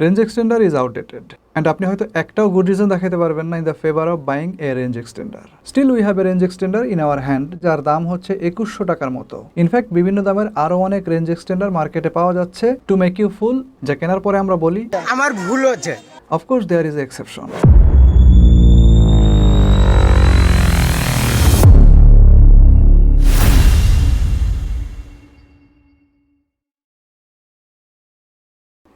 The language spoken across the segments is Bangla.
Range extender is outdated and আপনি হয়তো একটাও গুড রিজন দেখাতে পারবেন না in the favour of buying a range extender. Still we have a range extender in our hand, যার দাম হচ্ছে 2100 টাকার মতো। ইনফ্যাক্ট বিভিন্ন দামের আরও অনেক রেঞ্জ এক্সটেন্ডার মার্কেটে পাওয়া যাচ্ছে টু মেক ইউ ফুল, যা কেনার পরে আমরা বলি আমার ভুল হচ্ছে। Of course there is exception.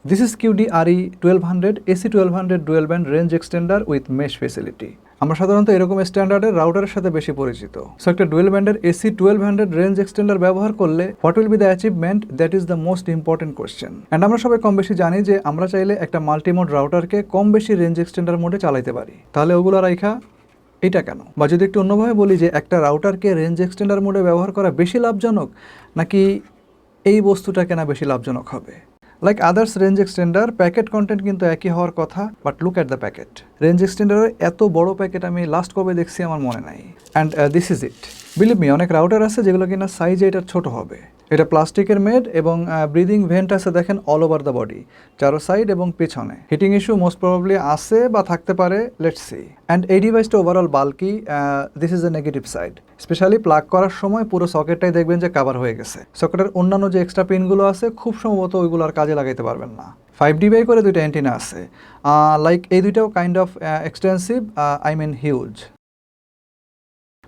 This is Cudy RE1200 AC1200 dual band range extender with mesh facility. আমরা সাধারণত এরকম স্ট্যান্ডার্ডের রাউটারের সাথে বেশি পরিচিত। সো একটা ডুয়েল ব্যান্ডের AC1200 রেঞ্জ এক্সটেন্ডার ব্যবহার করলে what will be the achievement, that is the most important question. And আমরা সবাই কম বেশি জানি যে আমরা চাইলে একটা মাল্টিমোড রাউটারকে কম বেশি রেঞ্জ এক্সটেন্ডার মোডে চালাইতে পারি। তাহলে ওগুলো রাইখা এটা কেন? বা যদি একটু অন্যভাবে বলি যে একটা রাউটারকে রেঞ্জ এক্সটেন্ডার মোডে ব্যবহার করা বেশি লাভজনক নাকি এই বস্তুটা কেনা বেশি লাভজনক হবে? Like others range extender, packet content কিন্তু একই হওয়ার কথা, but look at the packet. Range এক্সটেন্ডারের এত বড় প্যাকেট আমি লাস্ট কবে দেখছি আমার মনে নাই। And this is it. Believe me, অনেক রাউটার আছে যেগুলো কিনা সাইজে এটা ছোট হবে। এটা প্লাস্টিকের মেড এবং ব্রিদিং ভেন্ট আছে দেখেন অল ওভার দ্য বডি, চারো সাইড এবং পেছনে। হিটিং ইস্যু মোস্ট প্রবাবলি আছে বা থাকতে পারে, লেটস সি। অ্যান্ড এই ডিভাইসটা overall bulky, this is a negative side. Specially plug করার সময় পুরো সকেটটাই দেখবেন যে কাভার হয়ে গেছে। সকেটের অন্যান্য যে এক্সট্রা পিনগুলো আছে খুব সম্ভবত ওইগুলো আর কাজে লাগাইতে পারবেন না। 5 বাই করে দুইটা অ্যান্টিনা আছে, লাইক এই দুইটাও kind of extensive, I mean huge.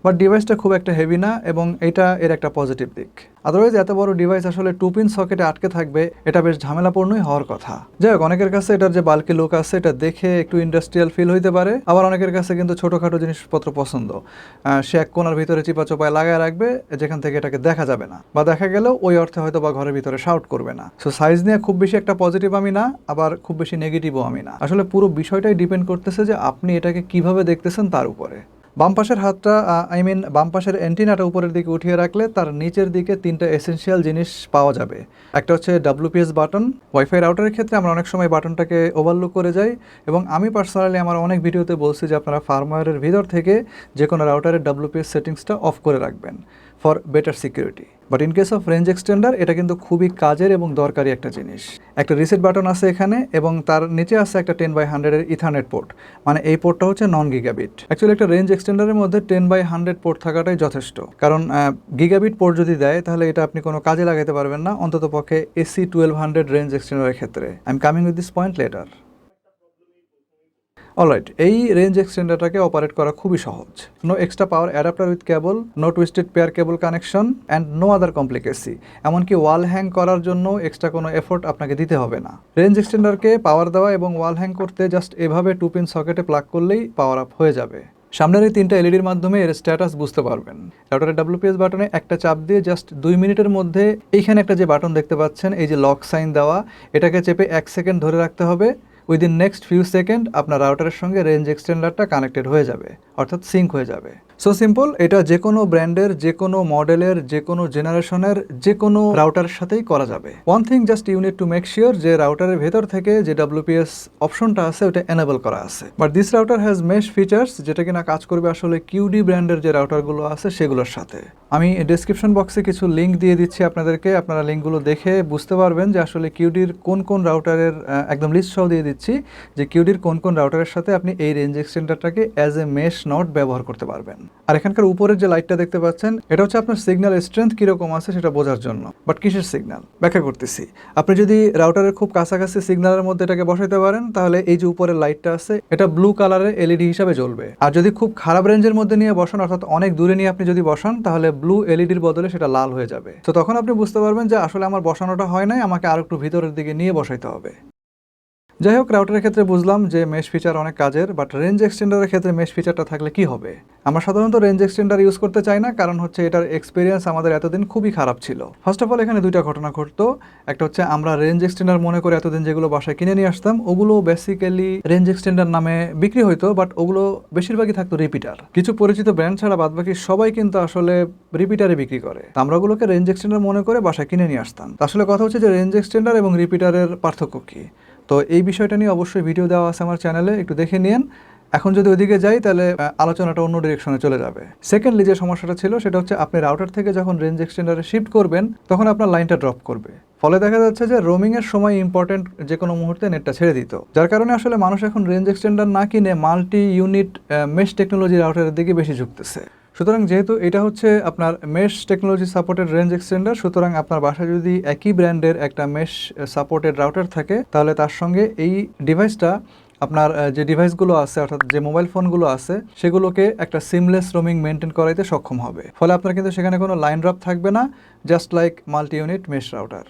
But ডিভাইসটা খুব একটা হেভি না এবং এটা এর একটা পজিটিভ দিক। আদারওয়াইজ এত বড় ডিভাইস আসলে 2 পিন সকেটে আটকে থাকবে, এটা বেশ ঝামেলাপূর্ণই হওয়ার কথা। যাই হোক, অনেকের কাছে এটার যে বাল্কি লুক আছে এটা দেখে একটু ইন্ডাস্ট্রিয়াল ফিল হইতে পারে, আবার অনেকের কাছে কিন্তু ছোটোখাটো জিনিসপত্র পছন্দ। সে এক কোণার ভিতরে চিপাচোপায় লাগায় রাখবে যেখান থেকে এটাকে দেখা যাবে না, বা দেখা গেলেও ওই অর্থে হয়তো বা ঘরের ভিতরে শাউট করবে না। সো সাইজ নিয়ে খুব বেশি একটা পজিটিভ আমি না, আবার খুব বেশি নেগেটিভও আমি না। আসলে পুরো বিষয়টাই ডিপেন্ড করতেছে যে আপনি এটাকে কিভাবে দেখতেছেন তার উপরে। বাম পাশের হাতটা, বাম পাশের অ্যান্টিনাটা উপরের দিকে উঠিয়ে রাখলে তার নিচের দিকে 3টা এসেনশিয়াল জিনিস পাওয়া যাবে। একটা হচ্ছে WPS বাটন। ওয়াইফাই রাউটারের ক্ষেত্রে আমরা অনেক সময় বাটনটাকে ওভারলুক করে যাই, এবং আমি পার্সোনালি আমার অনেক ভিডিওতে বলছি যে আপনারা ফার্মওয়্যারের ভিতর থেকে যে কোনো রাউটারের WPS সেটিংসটা অফ করে রাখবেন for better security. But in case of range extender এটা কিন্তু খুবই কাজের এবং দরকারি একটা জিনিস। একটা রিসেট বাটন আছে এখানে, এবং তার নিচে আছে একটা 10/100 এর ইথারনেট পোর্ট, মানে এই পোর্টটা হচ্ছে নন গিগাবিট। অ্যাকচুয়ালি একটা রেঞ্জ এক্সটেন্ডারের মধ্যে 10/100 পোর্ট থাকাটাই যথেষ্ট, কারণ গিগাবিট পোর্ট যদি দেয় তাহলে এটা আপনি কোনো কাজে লাগাতে পারবেন না, অন্তত পক্ষে AC1200 রেঞ্জ এক্সটেন্ডারের ক্ষেত্রে। I am coming with this point later. Alright, এই রেঞ্জ এক্সটেন্ডারটাকে অপারেট করা খুবই সহজ। No extra power adapter with cable, no twisted pair cable connection and no other complicacy. এমনকি ওয়াল হ্যাং করার জন্য এক্সট্রা কোনো এফোর্ট আপনাকে দিতে হবে না। রেঞ্জ এক্সটেন্ডারকে পাওয়ার দেওয়া এবং ওয়াল হ্যাং করতে জাস্ট এভাবে 2 পিন সকেটে প্লাগ করলেই পাওয়ার আপ হয়ে যাবে। সামনের এই 3টা এলইডির মাধ্যমে এর স্ট্যাটাস বুঝতে পারবেন। রাউটারের WPS বাটনে একটা চাপ দিয়ে জাস্ট 2 মিনিটের মধ্যে এইখানে একটা যে বাটন দেখতে পাচ্ছেন, এই যে লক সাইন দেওয়া, এটাকে চেপে 1 সেকেন্ড ধরে রাখতে হবে। উইদিন নেক্সট ফিউ সেকেন্ড আপনার রাউটারের সঙ্গে রেঞ্জ এক্সটেন্ডারটা কানেক্টেড হয়ে যাবে, অর্থাৎ সিঙ্ক হয়ে যাবে। সো সিম্পল, এটা যে কোনো ব্র্যান্ডের, যে কোনো মডেলের, যে কোনো জেনারেশনের, যে কোনো রাউটারের সাথেই করা যাবে। One thing just you need to make sure যে রাউটারের ভেতর থেকে যে WPS অপশনটা আছে ওটা এনেবল করা আছে। But this router has mesh features, যেটা কিনা কাজ করবে আসলে কিউডি ব্র্যান্ডের যে রাউটারগুলো আছে সেগুলোর সাথে। আমি ডেসক্রিপশন বক্সে কিছু লিঙ্ক দিয়ে দিচ্ছি আপনাদেরকে, আপনারা লিঙ্কগুলো দেখে বুঝতে পারবেন যে আসলে কিউডির কোন কোন রাউটারের একদম লিস্ট সহ দিয়ে দিচ্ছি যে কিউডির কোন কোন রাউটারের সাথে আপনি এই রেঞ্জ এক্সটেন্ডারটাকে অ্যাজ এ মেশ নট ব্যবহার করতে পারবেন। আর এখানকার উপরের যে লাইটটা দেখতে পাচ্ছেন, এটা হচ্ছে আপনার সিগন্যাল স্ট্রেংথ কীরকম আছে সেটা বোঝার জন্য। বাট কিসের সিগন্যাল ব্যাখ্যা করতেছি। আপনি যদি রাউটারের খুব কাছাকাছি সিগন্যালের মধ্যে এটাকে বসাইতে পারেন তাহলে এই যে উপরের লাইটটা আছে এটা ব্লু কালারের LED হিসাবে জ্বলবে। আর যদি খুব খারাপ রেঞ্জের মধ্যে নিয়ে বসান, অর্থাৎ অনেক দূরে নিয়ে আপনি যদি বসান, তাহলে ব্লু LEDর বদলে সেটা লাল হয়ে যাবে। তো তখন আপনি বুঝতে পারবেন যে আসলে আমার বসানোটা হয় নাই, আমাকে আর একটু ভিতরের দিকে নিয়ে বসাইতে হবে। যাই হোক, রাউটারের ক্ষেত্রে বুঝলাম যে মেশ ফিচার অনেক কাজের, বাট রেঞ্জ এক্সটেন্ডারের ক্ষেত্রে মেশ ফিচারটা থাকলে কি হবে? আমরা সাধারণত রেঞ্জ এক্সটেন্ডার ইউজ করতে চাই না, কারণ হচ্ছে এটার এক্সপিরিয়েন্স আমাদের এতদিন খুবই খারাপ ছিল। ফার্স্ট অফ অল এখানে 2টা ঘটনা ঘটতো। একটা হচ্ছে আমরা রেঞ্জ এক্সটেন্ডার মনে করে এতদিন যেগুলো বাসায় কিনে নিয়ে আসতাম, ওগুলো বেসিক্যালি রেঞ্জ এক্সটেন্ডার নামে বিক্রি হইতো, বাট ওগুলো বেশিরভাগই থাকতো রিপিটার। কিছু পরিচিত ব্র্যান্ড ছাড়া বাদবাকি সবাই কিন্তু আসলে রিপিটারে বিক্রি করে। আমরা ওগুলোকে রেঞ্জ এক্সটেন্ডার মনে করে বাসায় কিনে নিয়ে আসতাম। আসলে কথা হচ্ছে যে রেঞ্জ এক্সটেন্ডার এবং রিপিটারের পার্থক্য কী। তো এই বিষয়টা নিয়ে অবশ্যই ভিডিও দেওয়া আছে আমার চ্যানেলে, একটু দেখে নিন। এখন যদি ওইদিকে যাই তাহলে আলোচনাটা অন্য ডিরেকশনে চলে যাবে। সেকেন্ডলি যে সমস্যাটা ছিল সেটা হচ্ছে আপনি রাউটার থেকে যখন রেঞ্জ এক্সটেন্ডারে শিফট করবেন তখন আপনার লাইনটা ড্রপ করবে। ফলে দেখা যাচ্ছে যে রোমিং এর সময় ইম্পর্টেন্ট যে কোনো মুহূর্তে নেটটা ছেড়ে দিত, যার কারণে আসলে মানুষ এখন রেঞ্জ এক্সটেন্ডার না কিনে মাল্টি ইউনিট মেশ টেকনোলজি রাউটারের দিকে বেশি ঝুঁকতেছে। সুতরাং যেহেতু এটা হচ্ছে আপনার mesh technology supported range extender, সুতরাং আপনার বাসায় যদি একই ব্র্যান্ডের একটা মেশ সাপোর্টেড রাউটার থাকে তাহলে তার সঙ্গে এই ডিভাইসটা আপনার যে ডিভাইসগুলো আছে অর্থাৎ যে মোবাইল ফোনগুলো আছে সেগুলোকে একটা সিমলেস রোমিং মেনটেন করাইতে সক্ষম হবে। ফলে আপনার কিন্তু সেখানে কোনো লাইন ড্রপ থাকবে না, just like multi unit mesh router.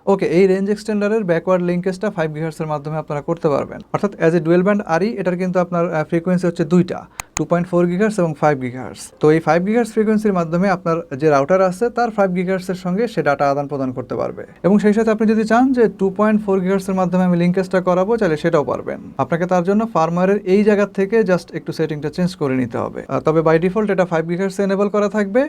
Okay, এই রেঞ্জ এক্সটেন্ডারের ব্যাকওয়ার্ড লিঙ্কেজটা 5 GHz এর মাধ্যমে আপনারা করতে পারবেন। অর্থাৎ অ্যাজ এ ডুয়েল ব্যান্ড আরই এটার কিন্তু আপনার ফ্রিকোয়েন্সি হচ্ছে দুইটা, 2.4 GHz এবং 5 GHz। তো এই 5 GHz ফ্রিকোয়েন্সির মাধ্যমে আপনার যে রাউটার আছে তার 5 GHz এর সঙ্গে সে ডাটা আদান প্রদান করতে পারবে। এবং সেই সাথে আপনি যদি চান যে 2.4 GHz এর মাধ্যমে আমি লিঙ্কেজটা করাবো, চাইলে সেটাও পারবেন। আপনাকে তার জন্য ফার্মওয়্যারের এই জায়গা থেকে জাস্ট একটু সেটিংটা চেঞ্জ করে নিতে হবে। তবে বাই ডিফল্ট এটা 5 GHz এনেবল করা থাকবে।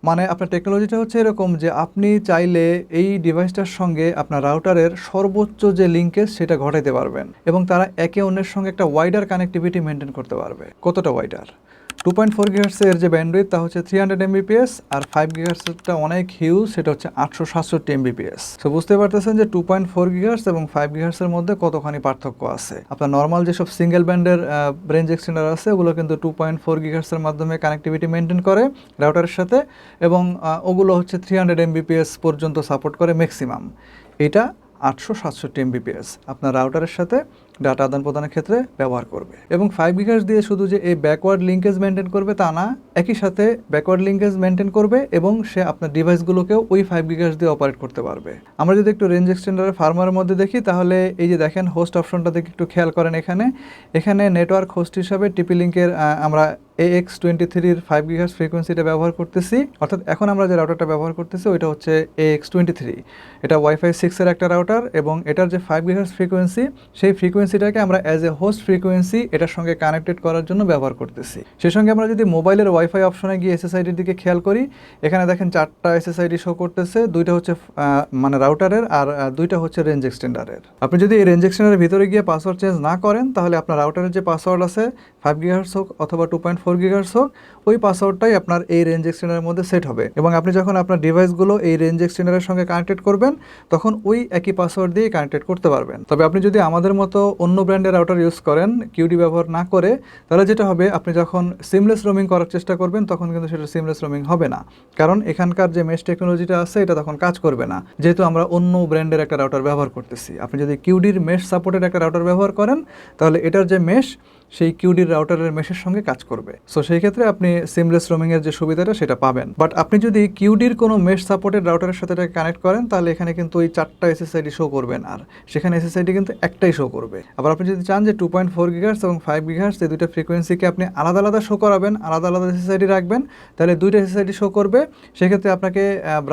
মানে আপনার টেকনোলজিটা হচ্ছে এরকম যে আপনি চাইলে এই ডিভাইসটার সঙ্গে আপনার রাউটারের সর্বোচ্চ যে লিঙ্কেজ সেটা ঘটাইতে পারবেন এবং তারা একে অন্যের সঙ্গে একটা ওয়াইডার কানেক্টিভিটি মেনটেন করতে পারবে। কতটা ওয়াইডার? 2.4 GHz এর যে ব্যান্ডউইথ তা হচ্ছে 300 Mbps, আর 5 GHz এরটা অনেক হিউজ, সেটা হচ্ছে 867 Mbps। সো বুঝতে পারতেছেন যে 2.4 GHz এবং 5 GHz এর মধ্যে কতখানি পার্থক্য আছে। আপনার নর্মাল যেসব সিঙ্গেল ব্যান্ডের রেঞ্জ এক্সটেন্ডার আছে ওগুলো কিন্তু 2.4 GHz এর মাধ্যমে কানেক্টিভিটি মেনটেন করে রাউটারের সাথে, এবং ওগুলো হচ্ছে 300 Mbps পর্যন্ত সাপোর্ট করে ম্যাক্সিমাম। এটা 867 Mbps আপনার রাউটারের সাথে ডাটা আদান প্রদানের ক্ষেত্রে ব্যবহার করবে। এবং 5 GHz দিয়ে শুধু যে এই ব্যাকওয়ার্ড লিঙ্কেজ মেনটেন করবে তা না, একই সাথে ব্যাকওয়ার্ড লিঙ্কেজ মেনটেন করবে এবং সে আপনার ডিভাইসগুলোকেও ওই 5 GHz দিয়ে অপারেট করতে পারবে। আমরা যদি একটু রেঞ্জ এক্সটেন্ডারের ফার্মওয়্যারের মধ্যে দেখি তাহলে এই যে দেখেন হোস্ট অপশনটা দেখে একটু খেয়াল করেন, এখানে নেটওয়ার্ক হোস্ট হিসাবে টিপি লিঙ্কের আমরা AX23 5 GHz ফ্রিকোয়েন্সিটা ব্যবহার করতেছি। অর্থাৎ এখন আমরা যে রাউটারটা ব্যবহার করতেছি ওইটা হচ্ছে AX23। এটা ওয়াইফাই 6 এর একটা রাউটার এবং এটার যে 5 GHz ফ্রিকোয়েন্সি সেই ফ্রিকোয়েন্সিটাকে আমরা অ্যাজ এ হোস্ট ফ্রিকোয়েন্সি এটার সঙ্গে কানেক্টেড করার জন্য ব্যবহার করতেছি। সেই সঙ্গে আমরা যদি মোবাইলের ওয়াইফাই অপশনে গিয়ে SSIDর দিকে খেয়াল করি, এখানে দেখেন 4টা SSID শো করতেছে, 2টা হচ্ছে মানে রাউটারের আর 2টা হচ্ছে রেঞ্জ এক্সটেন্ডারের। আপনি যদি এই রেঞ্জ এক্সটেন্ডারের ভিতরে গিয়ে পাসওয়ার্ড চেঞ্জ না করেন তাহলে আপনার রাউটারের যে পাসওয়ার্ড আছে 5 GHz হোক অথবা 2.4 GHz হোক, ওই পাসওয়ার্ডটাই আপনার এই রেঞ্জ এক্সটেন্ডারের মধ্যে সেট হবে এবং আপনি যখন আপনার ডিভাইসগুলো এই রেঞ্জ এক্সটেন্ডারের সঙ্গে কানেক্টেড করবেন তখন ওই একই পাসওয়ার্ড দিয়ে কানেক্টেড করতে পারবেন। তবে আপনি যদি আমাদের মতো অন্য ব্র্যান্ডের রাউটার ইউজ করেন, কিউডি ব্যবহার না করে, তাহলে যেটা হবে আপনি যখন সিমলেস রোমিং করার চেষ্টা করবেন তখন কিন্তু সেটা সিমলেস রোমিং হবে না, কারণ এখানকার যে মেশ টেকনোলজিটা আছে এটা তখন কাজ করবে না, যেহেতু আমরা অন্য ব্র্যান্ডের একটা রাউটার ব্যবহার করতেছি। আপনি যদি কিউডির মেশ সাপোর্টেড একটা রাউটার ব্যবহার করেন তাহলে এটার যে মেশ সেই কিউডির রাউটারের মেশের সঙ্গে কাজ করবে। সো সেই ক্ষেত্রে আপনি সিমলেস রোমিংয়ের যে সুবিধাটা সেটা পাবেন। বাট আপনি যদি কিউডির কোনো মেশ সাপোর্টেড রাউটারের সাথে এটাকে কানেক্ট করেন তাহলে এখানে কিন্তু ওই 4টা SSID শো করবেন, আর সেখানে SSID কিন্তু একটাই শো করবে। আবার আপনি যদি চান যে 2.4 GHz এবং 5 GHz এই দুইটা ফ্রিকোয়েন্সিকে আপনি আলাদা আলাদা শো করাবেন, আলাদা আলাদা SSID রাখবেন, তাহলে 2টা SSID শো করবে। সেক্ষেত্রে আপনাকে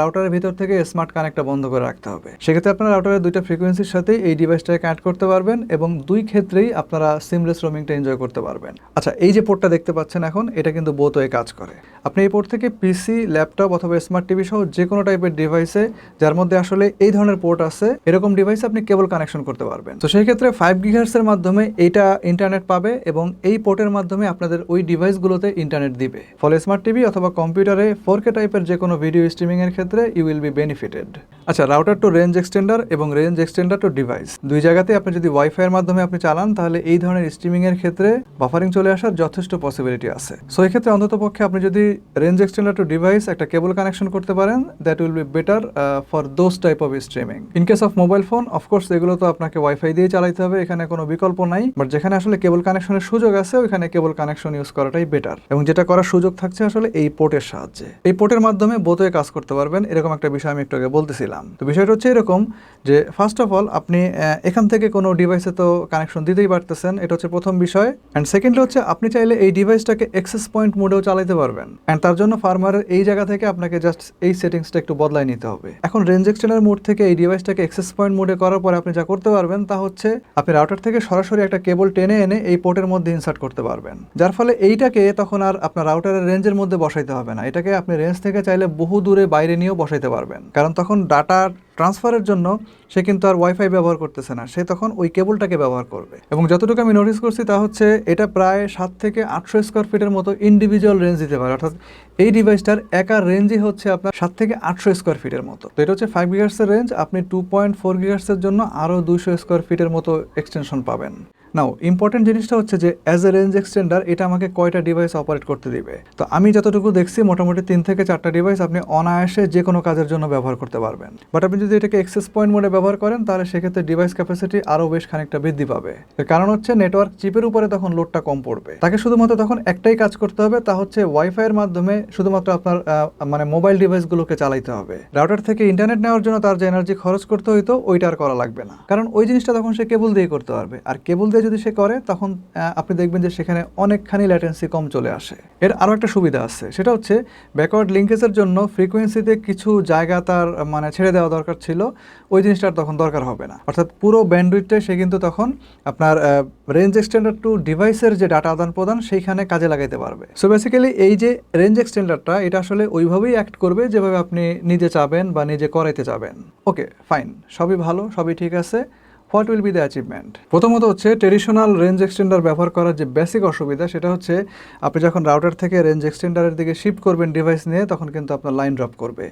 রাউটারের ভিতর থেকে স্মার্ট কানেক্টটা বন্ধ করে রাখতে হবে। সেক্ষেত্রে আপনার রাউটারের 2টা ফ্রিকোয়েন্সির সাথেই এই ডিভাইসটাকে কানেক্ট করতে পারবেন এবং দুই ক্ষেত্রেই আপনারা সিমলেস রোমিংটা এনজয় করতে পারবেন। আচ্ছা, এই যে পোর্টটা দেখতে পাচ্ছেন এখন, এটা কিন্তু বোথ ওয়ে কাজ করে। আপনি এই পোর্ট থেকে পিসি, ল্যাপটপ অথবা স্মার্ট টিভি সহ যে কোনো টাইপের ডিভাইসে যার মধ্যে আসলে এই ধরনের পোর্ট আছে এরকম ডিভাইসে আপনি কেবল কানেকশন করতে পারবেন। তো সেই ক্ষেত্রে 5 GHz এর মাধ্যমে এইটা ইন্টারনেট পাবে এবং এই পোর্টের মাধ্যমে আপনাদের ওই ডিভাইসগুলোতে ইন্টারনেট দিবে। ফলে স্মার্ট টিভি অথবা কম্পিউটারে 4K টাইপের যে কোনো ভিডিও স্ট্রিমিং এর ক্ষেত্রে ইউ উইল বি বেনিফিটেড। আচ্ছা, রাউটার টু রেঞ্জ এক্সটেন্ডার এবং রেঞ্জ এক্সটেন্ডার টু ডিভাইস দুই জায়গাতে আপনি যদি ওয়াইফাই এর মাধ্যমে আপনি চালান তাহলে এই ধরনের স্ট্রিমিং এর ক্ষেত্রে বাফারিং চলে আসার যথেষ্ট পসিবিলিটি আছে। সো এই ক্ষেত্রে অন্ততপক্ষে আপনি যদি রেঞ্জ এক্সটেন্ডার টু ডিভাইস একটা কেবল কানেকশন করতে পারেন, that will be better for those type of streaming. In case of mobile phone, of course এগুলো তো আপনাকে ওয়াইফাই দিয়ে চালাইতে হবে, এখানে কোনো বিকল্প নাই। বাট যেখানে আসলে কেবল কানেকশনের সুযোগ আছে ওইখানে কেবল কানেকশন ইউজ করাটাই বেটার, এবং যেটা করার সুযোগ থাকছে আসলে এই পোর্টের সাহায্যে। এই পোর্টের মাধ্যমে বোথওয়ে কাজ করতে পারবেন, এরকম একটা বিষয় আমি একটু আগে বলতেছিলাম। তো বিষয়টা হচ্ছে এরকম যে ফার্স্ট অফ অল আপনি এখান থেকে কোনো ডিভাইসে তো কানেকশন দিতেই পারতেছেন, এটা হচ্ছে প্রথম বিষয়। অ্যান্ড সেকেন্ডলি হচ্ছে আপনি চাইলে এই ডিভাইসটাকে অ্যাক্সেস পয়েন্ট মোডেও চালাতে পারবেন, অ্যান্ড তার জন্য ফার্মওয়্যারের এই জায়গা থেকে আপনাকে জাস্ট এই সেটিংসটা একটু বদলাই নিতে হবে। এখন রেঞ্জ এক্সটেন্ডার মোড থেকে এই ডিভাইসটাকে অ্যাক্সেস পয়েন্ট মোডে করার পরে আপনি যা করতে পারবেন তা হচ্ছে আপনি রাউটার থেকে সরাসরি একটা কেবল টেনে এনে এই পোর্টের মধ্যে ইনসার্ট করতে পারবেন, যার ফলে এইটাকে তখন আর আপনার রাউটারের রেঞ্জের মধ্যে বসাইতে হবে না। এটাকে আপনি রেঞ্জ থেকে চাইলে বহু দূরে বাইরে নিয়েও বসাইতে পারবেন, কারণ তখন ডাটার ট্রান্সফারের জন্য সে কিন্তু আর ওয়াইফাই ব্যবহার করতেছে না, সে তখন ওই কেবলটাকে ব্যবহার করবে। এবং যতটুকু আমি নোটিস করছি তা হচ্ছে এটা প্রায় 7 থেকে 800 স্কোয়ার ফিটের মতো ইন্ডিভিজুয়াল রেঞ্জ দিতে পারে, অর্থাৎ এই ডিভাইসটার একার রেঞ্জই হচ্ছে আপনার 7 থেকে 800 স্কোয়ার ফিটের মতো। তো এটা হচ্ছে 5 গিগার্সের রেঞ্জ, আপনি 2.4 গিগার্সের জন্য আরও 200 স্কোয়ার ফিটের মতো এক্সটেনশন পাবেন। নাও ইম্পর্টেন্ট জিনিসটা হচ্ছে যে অ্যাজ এ রেঞ্জ এক্সটেন্ডার এটা আমাকে কয়টা ডিভাইস অপারেট করতে দিবে। তো আমি যতটুকু দেখছি মোটামুটি 3 থেকে 4টা ডিভাইস আপনি অনায়াসে যে কোনো কাজের জন্য ব্যবহার করতে পারবেন। বাট আপনি যদি এটাকে অ্যাক্সেস পয়েন্ট মোডে ব্যবহার করেন তাহলে সেক্ষেত্রে ডিভাইস ক্যাপাসিটি আরও বেশ খানিকটা বৃদ্ধি পাবে। এর কারণ হচ্ছে নেটওয়ার্ক চিপের উপরে তখন লোডটা কম পড়বে, তাকে শুধুমাত্র তখন একটাই কাজ করতে হবে, তা হচ্ছে ওয়াইফাইয়ের মাধ্যমে শুধুমাত্র আপনার মানে মোবাইল ডিভাইসগুলোকে চালাইতে হবে। রাউটার থেকে ইন্টারনেট নেওয়ার জন্য তার যে এনার্জি খরচ করতে হইতো ওইটা আর করা লাগবে না, কারণ ওই জিনিসটা তখন সে কেবল দিয়ে করতে পারবে। আর কেবল দিয়ে যদি সে করে তখন আপনি দেখবেন যে সেখানে অনেকখানি ল্যাটেন্সি কম চলে আসে। এর আরও একটা সুবিধা আছে, সেটা হচ্ছে ব্যাকওয়ার্ড লিঙ্কেজের জন্য ফ্রিকোয়েন্সিতে কিছু জায়গা তার মানে ছেড়ে দেওয়া দরকার ছিল, ওই জিনিসটার তখন দরকার হবে না। অর্থাৎ পুরো ব্যান্ডউইথটা সে কিন্তু তখন আপনার রেঞ্জ এক্সটেন্ডার টু ডিভাইসের যে ডাটা আদান প্রদান সেইখানে কাজে লাগাইতে পারবে। সো বেসিক্যালি এই যে রেঞ্জ এক্সটেন্ডারটা এটা আসলে ওইভাবেই অ্যাক্ট করবে যেভাবে আপনি নিজে চাবেন বা নিজে করাইতে চাবেন। ওকে ফাইন, সবই ভালো, সবই ঠিক আছে। What will be the achievement? প্রথমত হচ্ছে ট্রেডিশনাল রেঞ্জ এক্সটেন্ডার ব্যবহার করার যে বেসিক অসুবিধা সেটা হচ্ছে আপনি যখন রাউটার থেকে রেঞ্জ এক্সটেন্ডারের দিকে শিফট করবেন ডিভাইস নিয়ে তখন কিন্তু আপনার লাইন ড্রপ করবে।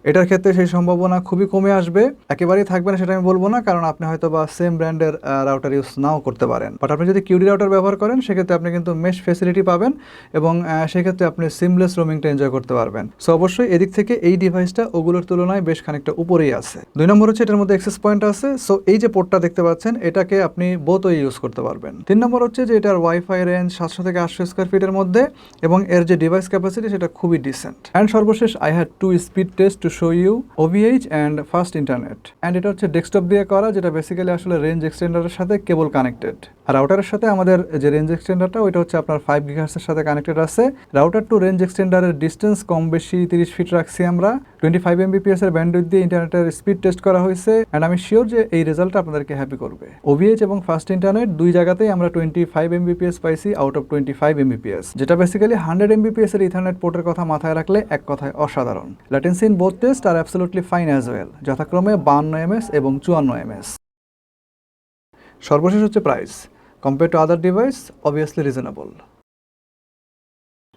এটার ক্ষেত্রে সেই সম্ভাবনা খুবই কমে আসবে, একেবারেই থাকবে না সেটা আমি বলবো না, কারণ আপনি হয়তো বা সেম ব্র্যান্ডের রাউটার ইউজ নাও করতে পারেন। বাট আপনি যদি কিউডি রাউটার ব্যবহার করেন সেক্ষেত্রে আপনি কিন্তু মেশ ফ্যাসিলিটি পাবেন এবং সেক্ষেত্রে আপনি সিমলেস রোমিংটা এনজয় করতে পারবেন। সো অবশ্যই এদিক থেকে এই ডিভাইসটা ওগুলোর তুলনায় বেশ খানিকটা উপরেই আছে। 2 নম্বর হচ্ছে এটার মধ্যে অ্যাক্সেস পয়েন্ট আছে, সো এই যে পোর্টটা দেখতে পাচ্ছেন এটাকে আপনি বোথই ইউজ করতে পারবেন। 3 নম্বর হচ্ছে যে এটার ওয়াইফাই রেঞ্জ 700 থেকে 800 স্কোয়ার ফিটের মধ্যে এবং এর যে ডিভাইস ক্যাপাসিটি সেটা খুবই ডিসেন্ট। অ্যান্ড সর্বশেষ I had 2 speed test to show you OVH and fast internet. And এটা হচ্ছে ডেস্কটপ দিয়ে করা, যেটা বেসিক্যালি আসলে রেঞ্জ এক্সটেন্ডারের সাথে কেবল কানেক্টেড। আর রাউটারের সাথে আমাদের যে রেঞ্জ এক্সটেন্ডারটা ওইটা হচ্ছে আপনার 5 গিগাহার্টজের সাথে কানেক্টেড আছে। রাউটার টু রেঞ্জ এক্সটেন্ডারের ডিস্টেন্স কম বেশি 30 ফিট রাখছি আমরা। 25 Mbps এর ব্যান্ডউইথ দিয়ে ইন্টারনেটের স্পিড টেস্ট করা হয়েছে অ্যান্ড আমি শিওর যে এই রেজাল্টটা আপনাদেরকে হ্যাপি করবে। OVH এবং ফাস্ট ইন্টারনেট দুই জায়গাতেই আমরা 25 Mbps পাইছি আউট অফ 25 Mbps, যেটা বেসিক্যালি 100 Mbps এর ইথারনেট পোর্টের কথা মাথায় রাখলে এক কথায় অসাধারণ। Latency in both test are absolutely fine as well, যথাক্রমে 52 ms এবং 54 ms। সর্বশেষ হচ্ছে price. Compare to other device obviously reasonable.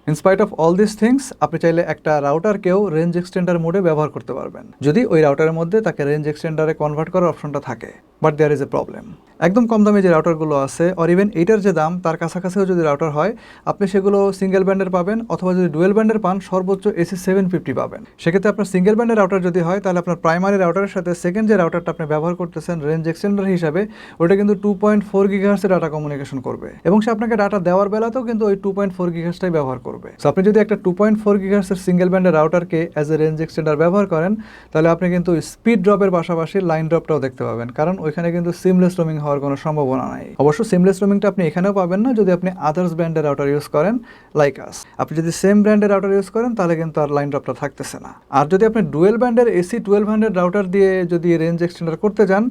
In spite of all this things আপনি চাইলে একটা রাউটারকেও রেঞ্জ এক্সটেন্ডার মোডে ব্যবহার করতে পারবেন যদি ওই রাউটারের মধ্যে তাকে রেঞ্জ এক্সটেন্ডারে কনভার্ট করার অপশনটা থাকে। But there is a problem. একদম কম দামে যে রাউটারগুলো আছে অর ইভেন এইটার যে দাম তার কাছাকাছিও যদি রাউটার হয় আপনি সেগুলো সিঙ্গেল ব্যান্ডের পাবেন, অথবা যদি ডুয়েল ব্যান্ডের পান সর্বোচ্চ AC750 পাবেন। সেক্ষেত্রে আপনার সিঙ্গেল ব্যান্ডের রাউটার যদি হয় তাহলে আপনার প্রাইমারি রাউটারের সাথে সেকেন্ড যে রাউটারটা আপনি ব্যবহার করতেছেন রেঞ্জ এক্সটেন্ডার হিসাবে ওটা কিন্তু 2.4 GHz ডাটা কমিউনিকেশন করবে এবং সে আপনাকে ডাটা দেওয়ার বেলাতেও কিন্তু ওই 2.4 GHzটাই ব্যবহার করবে। সো আপনি যদি একটা 2.4 GHz সিঙ্গেল ব্যান্ডের রাউটারকে অ্যাজ এ রেঞ্জ এক্সটেন্ডার ব্যবহার করেন তাহলে আপনি কিন্তু স্পিড ড্রপের পাশাপাশি লাইন ড্রপটাও দেখতে পাবেন, কারণ ওইখানে কিন্তু সিমলেস রোমিং হওয়ার কোনো সম্ভাবনা নাই। অবশ্য সিমলেস রোমিংটা আপনি এখানেও পাবেন না যদি আপনি আদার্স ব্র্যান্ডের রাউটার ইউজ করেন লাইক আস। আপনি যদি সেম ব্র্যান্ডের রাউটার ইউজ করেন তাহলে কিন্তু আর লাইন ড্রপটা থাকতেছে না। আর যদি আপনি ডুয়েল ব্যান্ডের AC1200 রাউটার দিয়ে যদি রেঞ্জ এক্সটেন্ডার করতে যান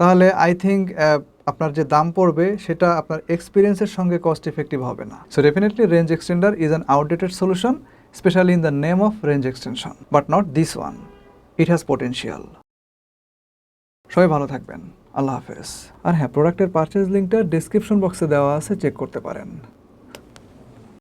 তাহলে আই থিঙ্ক আপনার যে দাম পড়বে সেটা আপনার এক্সপিরিয়েন্সের সঙ্গে কস্ট ইফেক্টিভ হবে না। So definitely range extender is an outdated solution, specially in the name of range extension, but not this one. It has potential. সবাই ভালো থাকবেন, আল্লাহ হাফেজ। আর হ্যাঁ, প্রোডাক্টের পারচেজ লিঙ্কটা ডেসক্রিপশন বক্সে দেওয়া আছে, চেক করতে পারেন।